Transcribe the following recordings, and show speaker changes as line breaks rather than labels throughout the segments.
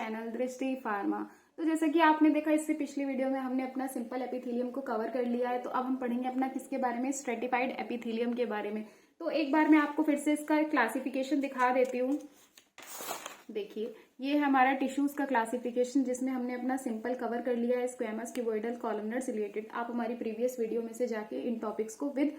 Channel दृष्टि pharma. तो जैसा कि आपने देखा इससे पिछली वीडियो में हमने अपना सिंपल एपिथेलियम को कवर कर लिया है, तो अब हम पढ़ेंगे अपना किसके बारे में, स्ट्रेटिफाइड एपिथेलियम के बारे में। तो एक बार मैं आपको फिर से इसका क्लासिफिकेशन दिखा देती हूँ। देखिए ये है हमारा टिश्यूज का क्लासिफिकेशन, जिसमें हमने अपना सिंपल कवर कर लिया है, स्क्वेमस, क्यूबॉइडल, कॉलमनर, सिलिएटेड। आप हमारी प्रीवियस वीडियो में से जाके इन टॉपिक्स को विद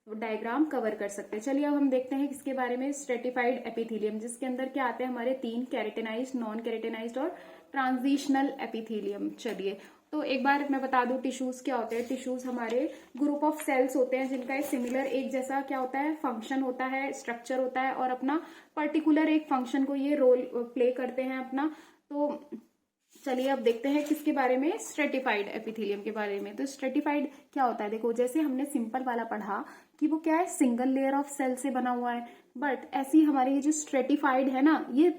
डायग्राम कवर कर सकते हैं। चलिए अब हम देखते हैं किसके बारे में, स्ट्रेटिफाइड एपिथेलियम, जिसके अंदर क्या आते हैं हमारे तीन, कैरेटिनाइज्ड, नॉन कैरेटिनाइज्ड और ट्रांजिशनल एपिथेलियम। चलिए तो एक बार मैं बता दूं टिश्यूज क्या होते हैं। टिश्यूज हमारे ग्रुप ऑफ सेल्स होते हैं जिनका एक सिमिलर, एक जैसा क्या होता है, फंक्शन होता है, स्ट्रक्चर होता है और अपना पर्टिकुलर एक फंक्शन को ये रोल प्ले करते हैं अपना। तो चलिए अब देखते हैं किसके बारे में, स्ट्रेटिफाइड एपिथेलियम के बारे में। तो स्ट्रेटिफाइड क्या होता है, देखो जैसे हमने सिंपल वाला पढ़ा कि वो क्या है, सिंगल लेयर ऑफ सेल से बना हुआ है, बट ऐसी हमारे ये जो स्ट्रेटिफाइड है ना, ये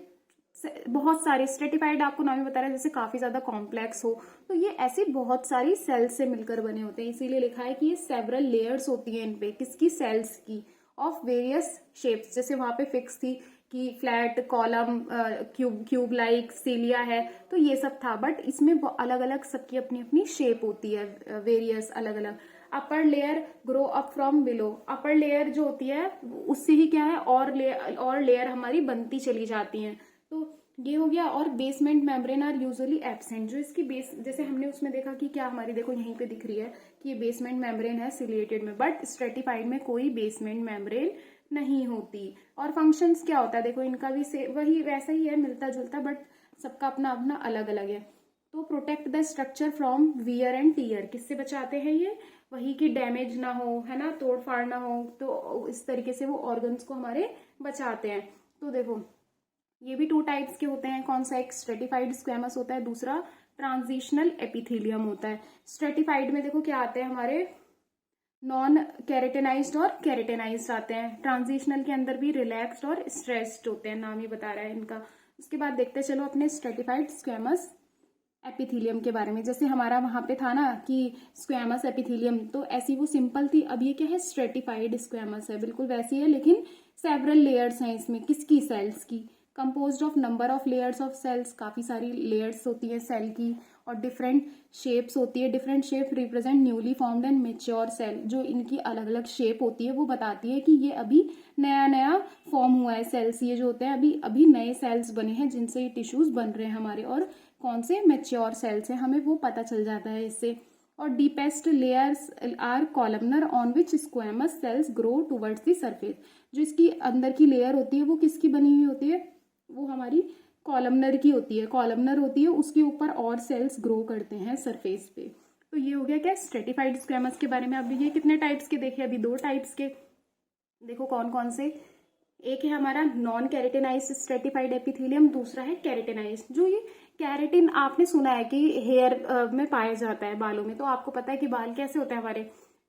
बहुत सारे, स्ट्रेटिफाइड आपको नाम ही बता रहा है जैसे काफी ज्यादा कॉम्प्लेक्स हो, तो ये ऐसी बहुत सारी सेल्स से मिलकर बने होते हैं। इसीलिए लिखा है कि ये सेवरल लेयर्स होती हैं इनपे, किसकी, सेल्स की, ऑफ वेरियस शेप्स। जैसे वहां पे फिक्स थी कि फ्लैट, कॉलम, क्यूब लाइक, सीलिया है, तो ये सब था, बट इसमें अलग अलग सबकी अपनी अपनी शेप होती है, वेरियस अलग अलग। Upper layer grow up from below, upper layer जो होती है उससे ही क्या है, और लेयर हमारी बनती चली जाती हैं। तो ये हो गया। और basement membrane are usually absent, जो इसकी बेस, जैसे हमने उसमें देखा कि क्या हमारी, देखो यहीं पे दिख रही है कि ये बेसमेंट मेम्ब्रेन है सिलिएटेड में, बट स्ट्रेटिफाइड में कोई बेसमेंट मेम्ब्रेन नहीं होती। और फंक्शंस क्या होता है, देखो इनका भी से वही वैसा ही है, मिलता जुलता, बट सबका अपना अपना अलग अलग है। तो protect the structure from wear and tear, किससे बचाते हैं ये, वही की डैमेज ना हो, है ना, तोड़ फाड़ ना हो, तो इस तरीके से वो ऑर्गन्स को हमारे बचाते हैं। तो देखो ये भी टू टाइप्स के होते हैं, कौन सा, एक स्ट्रेटिफाइड स्क्वेमस होता है, दूसरा ट्रांजिशनल एपिथेलियम होता है। स्ट्रेटिफाइड में देखो क्या आते हैं हमारे, नॉन कैरेटिनाइज्ड और कैरेटिनाइज्ड आते हैं। ट्रांजिशनल के अंदर भी रिलैक्स्ड और स्ट्रेस्ड होते हैं, नाम ही बता रहा है इनका। उसके बाद देखते चलो अपने स्ट्रेटिफाइड स्क्वेमस एपिथेलियम के बारे में। जैसे हमारा वहां पे था ना कि स्क्वेमस एपिथेलियम, तो ऐसी वो सिंपल थी, अब ये क्या है, स्ट्रेटिफाइड स्क्वेमस है, बिल्कुल वैसी है, लेकिन सेवरल लेयर्स हैं इसमें, किसकी, सेल्स की, composed of number of layers of cells, काफी सारी लेयर्स होती है सेल की, और डिफरेंट शेप्स होती है। Different shape represent newly formed and mature cell, जो इनकी अलग अलग शेप होती है वो बताती है कि ये अभी नया नया फॉर्म हुआ है सेल्स, ये जो होते हैं अभी अभी नए सेल्स बने हैं जिनसे ये टिश्यूज बन रहे हैं हमारे, और कौन से मेच्योर सेल्स हैं हमें वो पता चल जाता है इससे। और deepest layers are columnar on which squamous cells grow towards the surface, जो इसकी अंदर की लेयर होती है वो किसकी बनी हुई होती है, वो हमारी कॉलमनर की होती है, कॉलमनर होती है, उसके ऊपर और सेल्स ग्रो करते हैं सरफेस पे। तो ये हो गया क्या, स्ट्रेटिफाइड स्क्वेमस के बारे में। अब ये कितने टाइप्स के देखे, अभी दो टाइप्स के, देखो कौन कौन से, एक है हमारा नॉन कैरेटिनाइज्ड स्ट्रेटिफाइड एपिथेलियम, दूसरा है कैरेटिनाइज्ड। जो ये कैरेटिन आपने सुना है कि हेयर में पाया जाता है, बालों में, तो आपको पता है कि बाल कैसे होते हैं हमारे,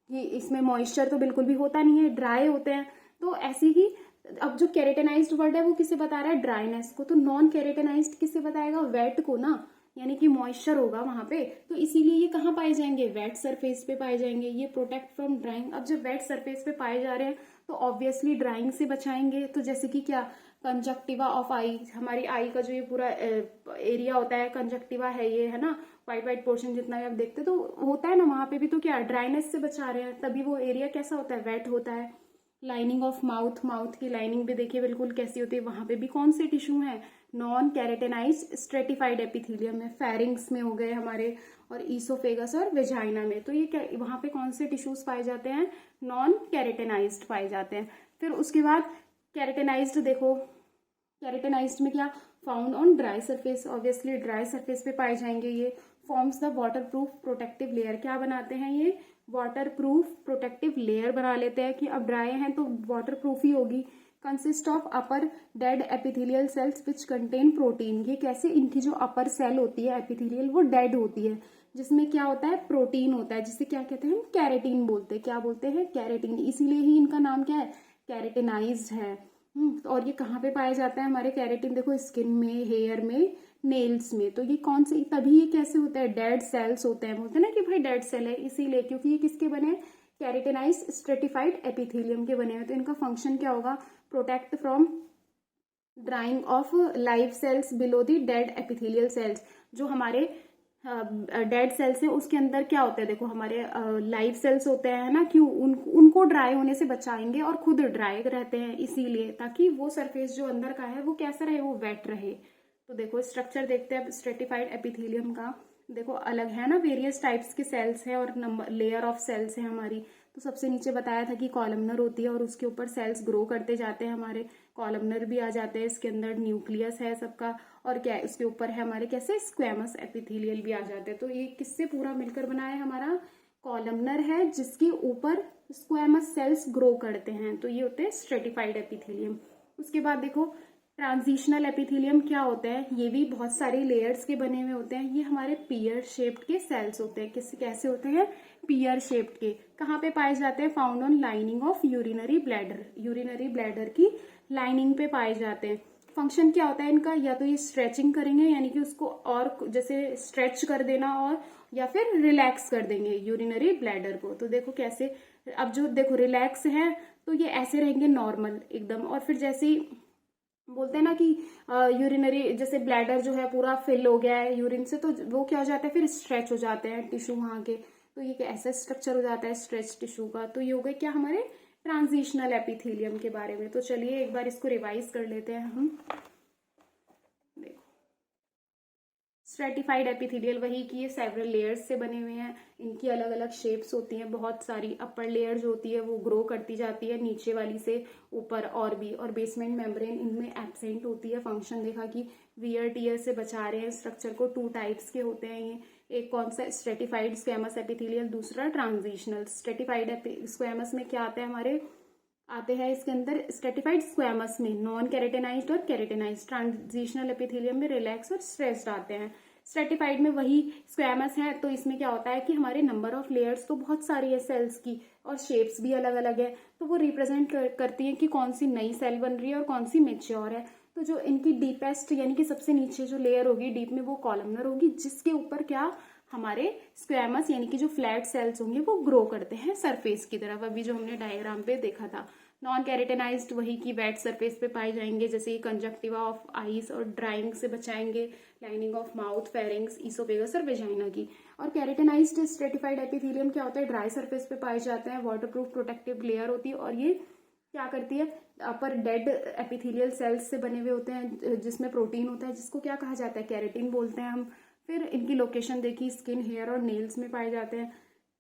कि इसमें मॉइस्चर तो बिल्कुल भी होता नहीं है, ड्राई होते हैं। तो ऐसे ही अब जो कैरेटिनाइज्ड वर्ड है वो किसे बता रहा है, ड्राइनेस को, तो नॉन कैरेटिनाइज्ड किसे बताएगा, वेट को ना, यानी कि मॉइस्चर होगा वहां पे, तो इसीलिए ये कहाँ पाए जाएंगे, वेट सरफेस पे पाए जाएंगे। ये प्रोटेक्ट फ्रॉम ड्राइंग, अब जब वेट सरफेस पे पाए जा रहे हैं तो ऑब्वियसली ड्राइंग से बचाएंगे। तो जैसे कि क्या, कंजक्टिवा ऑफ आई, हमारी आई का जो ये पूरा एरिया होता है, कंजक्टिवा है ये, है ना, व्हाइट व्हाइट पोर्शन जितना भी आप देखते तो होता है ना, वहां पे भी तो क्या, ड्राइनेस से बचा रहे हैं, तभी वो एरिया कैसा होता है, वेट होता है। लाइनिंग ऑफ माउथ, माउथ की लाइनिंग भी देखिए बिल्कुल कैसी होती है, वहां पे भी कौन से टिश्यू हैं, नॉन कैरेटिनाइज्ड स्ट्रेटिफाइड एपिथेलियम में, फेरिंग्स में हो गए हमारे, और ईसोफेगस और वेजाइना में। तो ये वहां पे कौन से टिश्यूज पाए जाते हैं, नॉन कैरेटिनाइज्ड पाए जाते हैं। फिर उसके बाद कैरेटिनाइज्ड, देखो कैरेटिनाइज्ड में क्या, found on dry surface, obviously dry surface पे पाए जाएंगे। ये forms the water proof protective layer, क्या बनाते हैं ये, वाटर प्रूफ प्रोटेक्टिव लेयर बना लेते हैं, कि अब ड्राई हैं तो वाटर प्रूफ ही होगी। Consist of upper dead epithelial cells which contain protein, ये कैसे, इनकी जो अपर सेल होती है एपिथेलियल वो डेड होती है, जिसमें क्या होता है, प्रोटीन होता है, जिसे क्या कहते हैं, कैरेटीन बोलते हैं, क्या बोलते हैं, कैरेटीन, इसीलिए ही इनका नाम क्या है, कैरेटिनाइज्ड है। और ये कहाँ पे पाया जाता है हमारे कैरेटिन, देखो स्किन में, हेयर में, नेल्स में। तो ये कौन से, तभी ये कैसे होता है, डेड सेल्स होते हैं, बोलते हैं ना कि भाई डेड सेल है, इसीलिए, क्योंकि ये किसके बने हैं, कैरेटिनाइज्ड स्ट्रेटिफाइड एपिथेलियम के बने हुए। तो इनका फंक्शन क्या होगा, protect from drying of live cells below the dead epithelial cells. जो हमारे डेड सेल्स हैं उसके अंदर क्या होता है, देखो हमारे लाइव सेल्स होते हैं ना, क्यों उनको ड्राई होने से बचाएंगे और खुद ड्राई रहते हैं इसीलिए, ताकि वो सरफेस जो अंदर का है वो कैसा रहे, वो वेट रहे। तो देखो स्ट्रक्चर देखते हैं स्ट्रेटिफाइड एपिथेलियम का। देखो अलग है ना, वेरियस टाइप्स के सेल्स हैं और नंबर लेयर ऑफ सेल्स हैं हमारी। तो सबसे नीचे बताया था कि कॉलमनर होती है और उसके ऊपर सेल्स ग्रो करते जाते हैं, हमारे कॉलमनर भी आ जाते हैं, इसके अंदर न्यूक्लियस है सबका, और क्या है उसके ऊपर है हमारे कैसे स्क्वेमस एपिथेलियल भी आ जाते हैं। तो ये किससे पूरा मिलकर बना है, हमारा कॉलमनर है जिसके ऊपर स्क्वेमस सेल्स ग्रो करते हैं, तो ये होते हैं स्ट्रेटिफाइड एपिथेलियम। उसके बाद देखो ट्रांजिशनल एपिथेलियम क्या होता है, ये भी बहुत सारे लेयर्स के बने हुए होते हैं। ये हमारे पियर शेप्ड के सेल्स होते हैं। कैसे होते हैं, पियर शेप्ड के। कहाँ पे पाए जाते हैं, found on lining of urinary bladder, urinary bladder की लाइनिंग पे पाए जाते हैं। फंक्शन क्या होता है इनका, या तो ये स्ट्रेचिंग करेंगे यानी कि उसको और जैसे स्ट्रेच कर देना, और या फिर रिलैक्स कर देंगे यूरिनरी ब्लैडर को। तो देखो कैसे, अब जो देखो रिलैक्स है तो ये ऐसे रहेंगे नॉर्मल एकदम, और फिर जैसे ही बोलते हैं ना कि यूरिनरी जैसे ब्लैडर जो है पूरा फिल हो गया है यूरिन से, तो वो क्या हो जाता है, फिर स्ट्रेच हो जाते हैं टिश्यू वहाँ के। तो ये ऐसा स्ट्रक्चर हो जाता है स्ट्रेच टिश्यू का। तो ये हो गए क्या हमारे ट्रांजिशनल एपिथेलियम के बारे में। तो चलिए एक बार इसको रिवाइज कर लेते हैं हम। स्ट्रेटिफाइड एपिथेलियल वही कि ये सेवरल लेयर्स से बने हुए हैं, इनकी अलग अलग शेप्स होती हैं बहुत सारी। अपर लेयर जो होती है वो ग्रो करती जाती है नीचे वाली से ऊपर और भी, और बेसमेंट मेम्ब्रेन इनमें एब्सेंट होती है। फंक्शन देखा कि वियर टीयर से बचा रहे हैं स्ट्रक्चर को। 2 टाइप्स के होते हैं ये, एक कौन सा स्ट्रेटिफाइड स्क्वेमस एपिथेलियल, दूसरा ट्रांजिशनल। स्ट्रेटिफाइड स्क्वेमस में क्या आता है, हमारे आते हैं इसके अंदर स्ट्रेटिफाइड स्क्वेमस में नॉन कैरेटेनाइज्ड और कैरेटेनाइज्ड। ट्रांजिशनल एपिथेलियम में रिलैक्स और स्ट्रेस्ड आते हैं। स्ट्रेटिफाइड में वही स्क्वेमस है, तो इसमें क्या होता है कि हमारे नंबर ऑफ लेयर्स तो बहुत सारी है सेल्स की, और शेप्स भी अलग अलग है। तो वो रिप्रेजेंट करती है कि कौन सी नई सेल बन रही है और कौन सी मेच्योर है। तो जो इनकी डीपेस्ट यानी कि सबसे नीचे जो लेयर होगी डीप में, वो कॉलमनर होगी, जिसके ऊपर क्या हमारे स्क्वेमस यानी कि जो फ्लैट सेल्स होंगे वो ग्रो करते हैं सरफेस की तरफ, अभी जो हमने डायग्राम पे देखा था। नॉन कैरेटेनाइज्ड वही की वेट सरफेस पे पाए जाएंगे, जैसे ये कंजक्टिवा ऑफ आईज और ड्राइंग से बचाएंगे, lining of mouth, pharynx, oesophagus और वेजाइना की। और कैरेटेनाइज्ड स्ट्रेटिफाइड एपिथेलियम क्या होता है, ड्राई सरफेस पे पाए जाते हैं, वाटरप्रूफ प्रोटेक्टिव लेयर होती है, और ये क्या करती है, अपर डेड एपिथेलियल सेल्स से बने हुए होते हैं जिसमें प्रोटीन होता है, जिसको क्या कहा जाता है, कैरेटिन बोलते हैं हम। फिर इनकी लोकेशन देखी, स्किन, हेयर और नेल्स में पाए जाते हैं।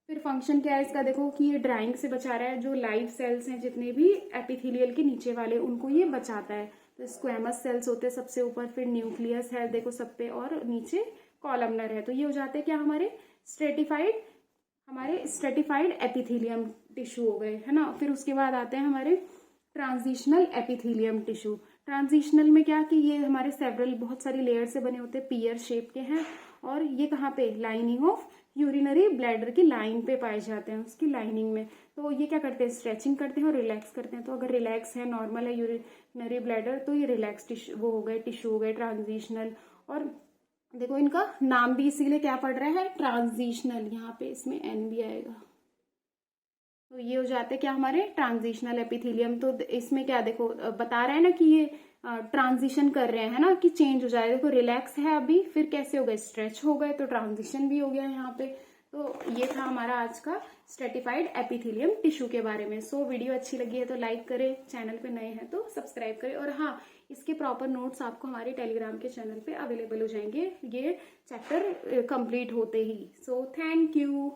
फिर फंक्शन क्या है इसका, देखो कि ये ड्राइंग से बचा रहा है, जो लाइव सेल्स हैं जितने भी एपिथेलियल के नीचे वाले उनको ये बचाता है। तो स्क्वेमस सेल्स होते हैं सबसे ऊपर, फिर न्यूक्लियस है देखो सब पे, और नीचे कॉलमनर है। तो ये हो जाते हैं क्या हमारे स्ट्रेटिफाइड एपिथेलियम टिश्यू हो गए, है ना। फिर उसके बाद आते हैं हमारे ट्रांजिशनल एपिथेलियम टिश्यू। ट्रांजिशनल में क्या कि ये हमारे सेवरल बहुत सारी लेयर से बने होते हैं, पियर शेप के हैं, और ये कहाँ पे, लाइनिंग ऑफ यूरिनरी ब्लैडर की लाइन पे पाए जाते हैं, उसकी लाइनिंग में। तो ये क्या करते हैं, स्ट्रेचिंग करते हैं और रिलैक्स करते हैं। तो अगर रिलैक्स है, नॉर्मल है यूरिनरी ब्लैडर, तो ये रिलैक्स टिश्यू वो हो गए, टिश्यू हो गए ट्रांजिशनल। और देखो इनका नाम भी इसीलिए क्या पड़ रहा है, ट्रांजिशनल, यहाँ पे इसमें एन भी आएगा। तो ये हो जाते हैं क्या हमारे ट्रांजिशनल एपिथेलियम। तो इसमें क्या देखो बता रहा है ना कि ये ट्रांजिशन कर रहे हैं ना, कि चेंज हो जाए। देखो रिलैक्स है अभी, फिर कैसे हो गए, स्ट्रेच हो गए, तो ट्रांजिशन भी हो गया यहाँ पे। तो ये था हमारा आज का स्ट्रेटिफाइड एपिथेलियम टिश्यू के बारे में। सो वीडियो अच्छी लगी है तो लाइक करें, चैनल पे नए हैं तो सब्सक्राइब करें, और हाँ इसके प्रॉपर नोट्स आपको हमारे टेलीग्राम के चैनल पे अवेलेबल हो जाएंगे ये चैप्टर कंप्लीट होते ही। So thank you.